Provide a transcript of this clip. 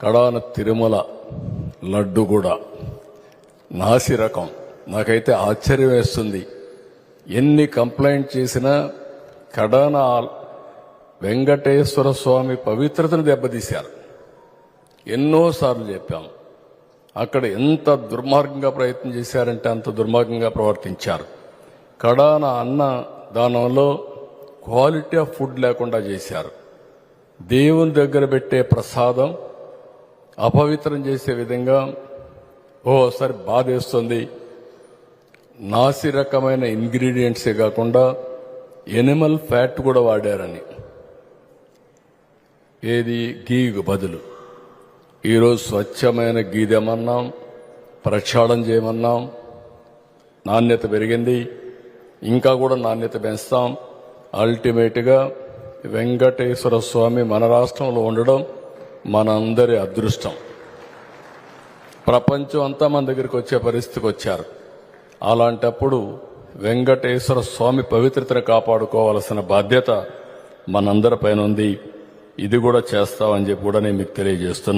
కడాన తిరుమల లడ్డు కూడా నాసి రకం. నాకైతే ఆశ్చర్యం వేస్తుంది. ఎన్ని కంప్లైంట్ చేసినా కడాన వెంకటేశ్వర స్వామి పవిత్రతను దెబ్బతీశారు. ఎన్నోసార్లు చెప్పాం. అక్కడ ఎంత దుర్మార్గంగా ప్రయత్నం చేశారంటే అంత దుర్మార్గంగా ప్రవర్తించారు. కడాన అన్న దానంలో క్వాలిటీ ఆఫ్ ఫుడ్ లేకుండా చేశారు. దేవుని దగ్గర పెట్టే ప్రసాదం అపవిత్రం చేసే విధంగా ఓసారి బాధేస్తుంది. నాసి రకమైన ఇంగ్రీడియంట్సే కాకుండా ఎనిమల్ ఫ్యాట్ కూడా వాడారని, ఏది గీకు బదులు. ఈరోజు స్వచ్ఛమైన గీ తెమన్నాం, ప్రక్షాళన చేయమన్నాం. నాణ్యత పెరిగింది, ఇంకా కూడా నాణ్యత పెంచుతాం. అల్టిమేట్గా వెంకటేశ్వర స్వామి మన రాష్ట్రంలో ఉండడం మనందరి అదృష్టం. ప్రపంచం అంతా మన దగ్గరికి వచ్చే పరిస్థితికి వచ్చారు. అలాంటప్పుడు వెంకటేశ్వర స్వామి పవిత్రతను కాపాడుకోవాల్సిన బాధ్యత మనందరిపైన ఉంది. ఇది కూడా చేస్తామని చెప్పి కూడా నేను మీకు తెలియజేస్తున్నా.